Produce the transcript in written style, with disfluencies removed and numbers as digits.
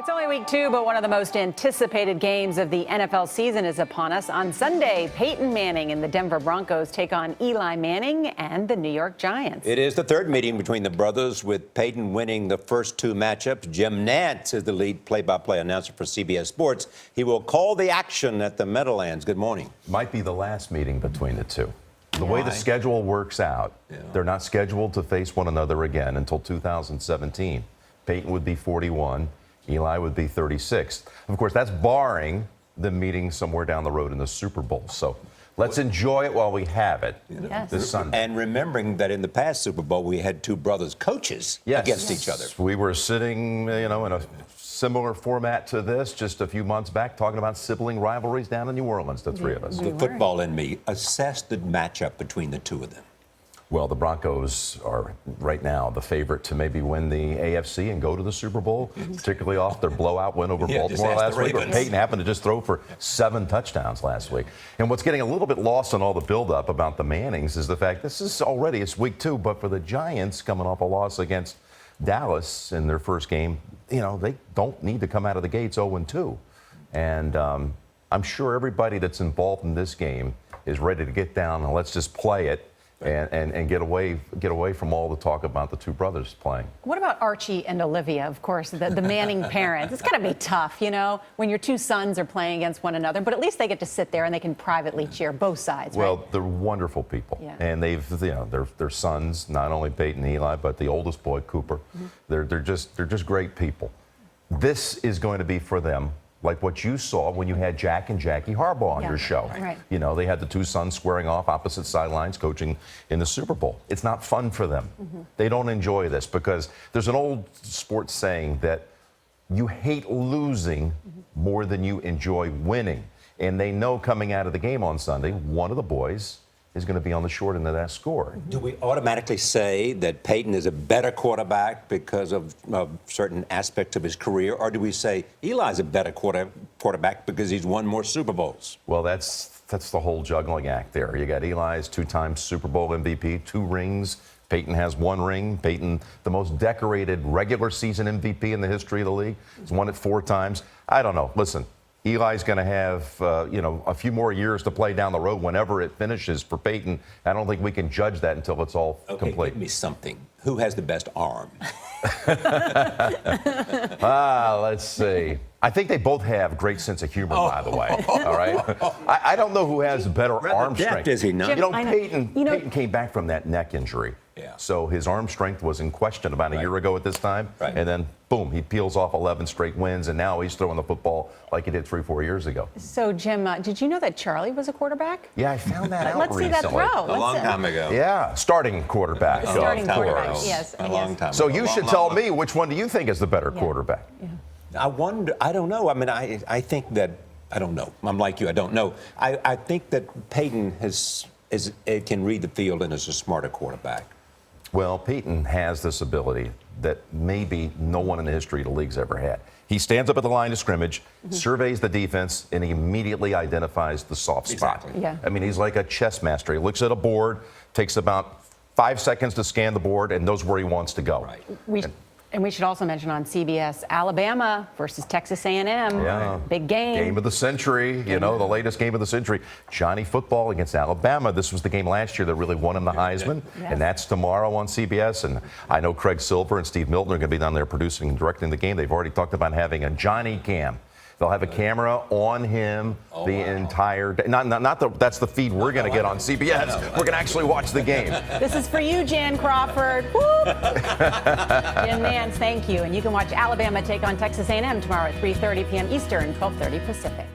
It's only week 2, but one of the most anticipated games of the NFL season is upon us. On Sunday, Peyton Manning and the Denver Broncos take on Eli Manning and the New York Giants. It is the third meeting between the brothers, with Peyton winning the first 2 matchups. Jim Nantz is the lead play-by-play announcer for CBS Sports. He will call the action at the Meadowlands. Good morning. Might be the last meeting between the two. The way the schedule works out, they're not scheduled to face one another again until 2017. Peyton would be 41. Eli would be 36. Of course, that's barring them meeting somewhere down the road in the Super Bowl. So let's enjoy it while we have it this Sunday. And remembering that in the past Super Bowl, we had 2 brothers coaches against each other. We were sitting, in a similar format to this just a few months back, talking about sibling rivalries down in New Orleans, the 3 of us. The football in me, assess the matchup between the 2 of them. Well, the Broncos are right now the favorite to maybe win the AFC and go to the Super Bowl, particularly off their blowout win over Baltimore last week. Peyton happened to just throw for 7 touchdowns last week. And what's getting a little bit lost in all the buildup about the Mannings is the fact it's week 2, but for the Giants coming off a loss against Dallas in their first game, they don't need to come out of the gates 0-2. And I'm sure everybody that's involved in this game is ready to get down and let's just play it. And get away from all the talk about the 2 brothers playing. What about Archie and Olivia, of course, the Manning parents? It's got to be tough, when your 2 sons are playing against one another, but at least they get to sit there and they can privately cheer both sides, right? Well, they're wonderful people. And they've, their sons, not only Peyton and Eli, but the oldest boy, Cooper. They're just great people. This is going to be for them like what you saw when you had Jack and Jackie Harbaugh on your show. Right. They had the 2 sons squaring off opposite sidelines coaching in the Super Bowl. It's not fun for them. They don't enjoy this because there's an old sports saying that you hate losing more than you enjoy winning. And they know coming out of the game on Sunday, one of the boys is going to be on the short end of that score. Do we automatically say that Peyton is a better quarterback because of certain aspects of his career, or do we say Eli's a better quarterback because he's won more Super Bowls? Well, that's the whole juggling act there. You got Eli's 2-time Super Bowl MVP, 2 rings. Peyton has 1 ring. Peyton, the most decorated regular season MVP in the history of the league. He's won it 4 times. I don't know. Listen. Eli's going to have, a few more years to play down the road whenever it finishes for Peyton. I don't think we can judge that until it's all complete. Give me something. Who has the best arm? Let's see. I think they both have great sense of humor, by the way. All right. I don't know who has better arm strength. Is he not? Peyton came back from that neck injury. So his arm strength was in question about a year ago at this time. And then, boom, he peels off 11 straight wins, and now he's throwing the football like he did 3-4 years ago. So, Jim, did you know that Charlie was a quarterback? Yeah, I found that out recently. Let's see that throw. A long time ago. Yeah, starting quarterback. Starting quarterback, yes. A long time So ago. you should tell me, which one do you think is the better quarterback? I don't know. I mean, I think that, I don't know. I'm like you, I don't know. I think that Peyton can read the field and is a smarter quarterback. Well, Peyton has this ability that maybe no one in the history of the league's ever had. He stands up at the line of scrimmage, surveys the defense, and he immediately identifies the soft spot. I mean, he's like a chess master. He looks at a board, takes about 5 seconds to scan the board, and knows where he wants to go. And we should also mention on CBS, Alabama versus Texas A&M. Big game. Game of the century, the latest game of the century. Johnny football against Alabama. This was the game last year that really won him the Heisman. And that's tomorrow on CBS. And I know Craig Silver and Steve Milton are going to be down there producing and directing the game. They've already talked about having a Johnny cam. They'll have a camera on him entire day. That's the feed we're going to get on CBS. We're going to actually watch the game. This is for you, Jan Crawford. Whoop. Jim Nantz, thank you. And you can watch Alabama take on Texas A&M tomorrow at 3:30 p.m. Eastern, 12:30 Pacific.